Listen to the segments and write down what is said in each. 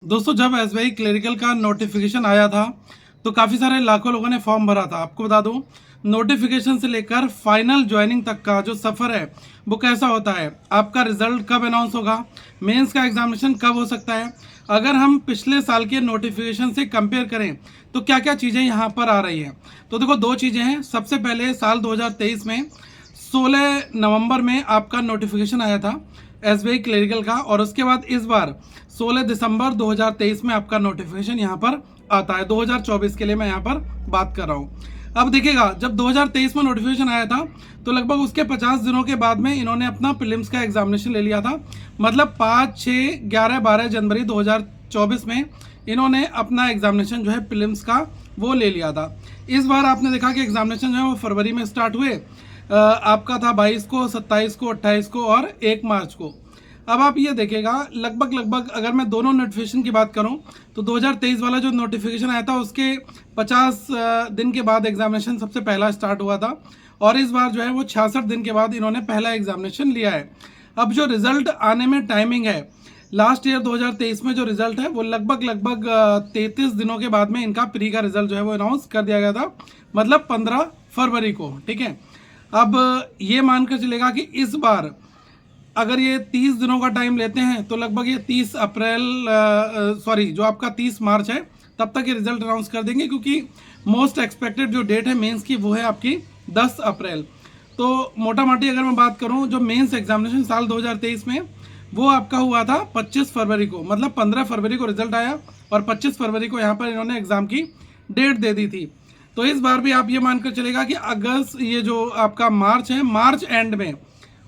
दोस्तों जब SBI clerical का नोटिफिकेशन आया था तो काफ़ी सारे लाखों लोगों ने फॉर्म भरा था। आपको बता दूं, नोटिफिकेशन से लेकर फाइनल ज्वाइनिंग तक का जो सफ़र है वो कैसा होता है, आपका रिजल्ट कब अनाउंस होगा, मेंस का एग्जामिनेशन कब हो सकता है, अगर हम पिछले साल के नोटिफिकेशन से कंपेयर करें तो क्या क्या चीज़ें यहाँ पर आ रही हैं। तो देखो, दो चीज़ें हैं। सबसे पहले साल 2023 में 16 नवंबर में आपका नोटिफिकेशन आया था एसबीआई क्लरिकल का, और उसके बाद इस बार 16 दिसंबर 2023 में आपका नोटिफिकेशन यहाँ पर आता है। 2024 के लिए मैं यहाँ पर बात कर रहा हूँ। अब देखिएगा, जब 2023 में नोटिफिकेशन आया था तो लगभग उसके 50 दिनों के बाद में इन्होंने अपना प्रीलिम्स का एग्जामिनेशन ले लिया था। मतलब 5, 6, 11, 12 जनवरी 2024 में इन्होंने अपना एग्जामिनेशन जो है प्रीलिम्स का वो ले लिया था। इस बार आपने देखा कि एग्जामिनेशन जो है वो फरवरी में स्टार्ट हुए। आपका था 22 को, 27 को, 28 को और 1 मार्च को। अब आप ये देखेगा, लगभग अगर मैं दोनों नोटिफिकेशन की बात करूं तो 2023 वाला जो नोटिफिकेशन आया था उसके 50 दिन के बाद एग्जामिनेशन सबसे पहला स्टार्ट हुआ था, और इस बार जो है वो 66 दिन के बाद इन्होंने पहला एग्जामिनेशन लिया है। अब जो रिजल्ट आने में टाइमिंग है, लास्ट ईयर 2023 में जो रिजल्ट है वो लगभग 33 दिनों के बाद में इनका प्री का रिजल्ट जो है वो अनाउंस कर दिया गया था, मतलब 15 फरवरी को। ठीक है, अब ये मानकर चलेगा कि इस बार अगर ये 30 दिनों का टाइम लेते हैं तो लगभग ये 30 अप्रैल जो आपका 30 मार्च है तब तक ये रिजल्ट अनाउंस कर देंगे, क्योंकि मोस्ट एक्सपेक्टेड जो डेट है मेंस की वो है आपकी 10 अप्रैल। तो मोटा मोटी अगर मैं बात करूं, जो मेंस एग्जामिनेशन साल 2023 में वो आपका हुआ था 25 फरवरी को, मतलब 15 फरवरी को रिजल्ट आया और 25 फरवरी को यहाँ पर इन्होंने एग्जाम की डेट दे दी थी। तो इस बार भी आप ये मानकर चलेगा कि अगस्त, ये जो आपका मार्च है, मार्च एंड में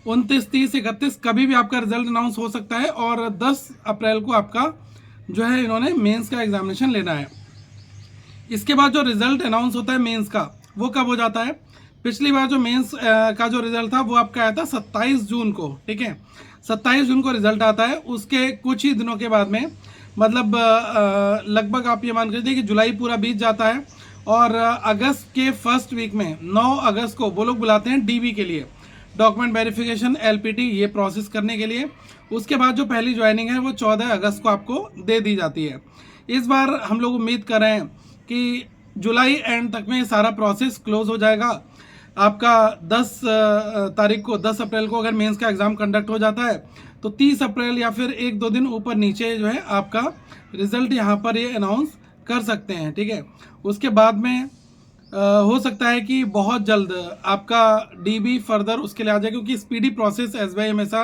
29, 30, 31 कभी भी आपका रिजल्ट अनाउंस हो सकता है, और 10 अप्रैल को आपका जो है इन्होंने मेंस का एग्जामिनेशन लेना है। इसके बाद जो रिजल्ट अनाउंस होता है मेंस का वो कब हो जाता है, पिछली बार जो मेंस का जो रिजल्ट था वो आपका आया था 27 जून को। ठीक है, 27 जून को रिजल्ट आता है। उसके कुछ ही दिनों के बाद में, मतलब लगभग आप ये मान कर चलिए कि जुलाई पूरा बीत जाता है, और अगस्त के फर्स्ट वीक में 9 अगस्त को वो लोग बुलाते हैं डीबी के लिए, डॉक्यूमेंट वेरिफिकेशन, एलपीटी, ये प्रोसेस करने के लिए। उसके बाद जो पहली ज्वाइनिंग है वो 14 अगस्त को आपको दे दी जाती है। इस बार हम लोग उम्मीद कर रहे हैं कि जुलाई एंड तक में सारा प्रोसेस क्लोज हो जाएगा। आपका 10 तारीख को, 10 अप्रैल को अगर मेंस का एग्ज़ाम कंडक्ट हो जाता है तो 30 अप्रैल या फिर 1-2 दिन ऊपर नीचे जो है आपका रिजल्ट यहाँ पर ये अनाउंस कर सकते हैं। ठीक है, उसके बाद में हो सकता है कि बहुत जल्द आपका डीबी फर्दर उसके लिए आ जाए, क्योंकि स्पीडी प्रोसेस एसबीआई हमेशा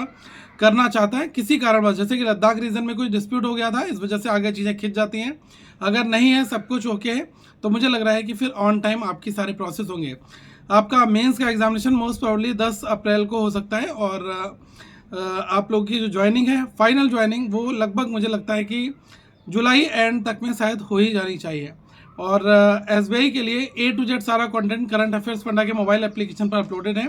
करना चाहता है। किसी कारणवश, जैसे कि लद्दाख रीजन में कोई डिस्प्यूट हो गया था, इस वजह से आगे चीज़ें खिंच जाती हैं। अगर नहीं है, सब कुछ ओके है, तो मुझे लग रहा है कि फिर ऑन टाइम आपकी सारे प्रोसेस होंगे। आपका मेंस का एग्जामिनेशन मोस्ट प्रोबेबली 10 अप्रैल को हो सकता है, और आप लोग की जो ज्वाइनिंग है, फाइनल ज्वाइनिंग, वो लगभग मुझे लगता है कि जुलाई एंड तक में शायद हो ही जानी चाहिए। और एसबीआई के लिए ए टू जेड सारा कंटेंट करंट अफेयर्स फंडा के मोबाइल एप्लीकेशन पर अपलोडेड है।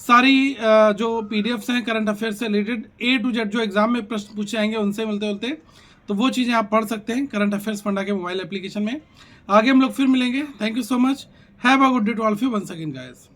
सारी जो पीडीएफ्स हैं करंट अफेयर्स से रिलेटेड, ए टू जेड जो एग्जाम में प्रश्न पूछे जाएंगे उनसे मिलते जुलते, तो वो चीज़ें आप पढ़ सकते हैं करंट अफेयर्स फंडा के मोबाइल एप्लीकेशन में। आगे हम लोग फिर मिलेंगे। Thank you so much. Have a good day to all of you once again guys.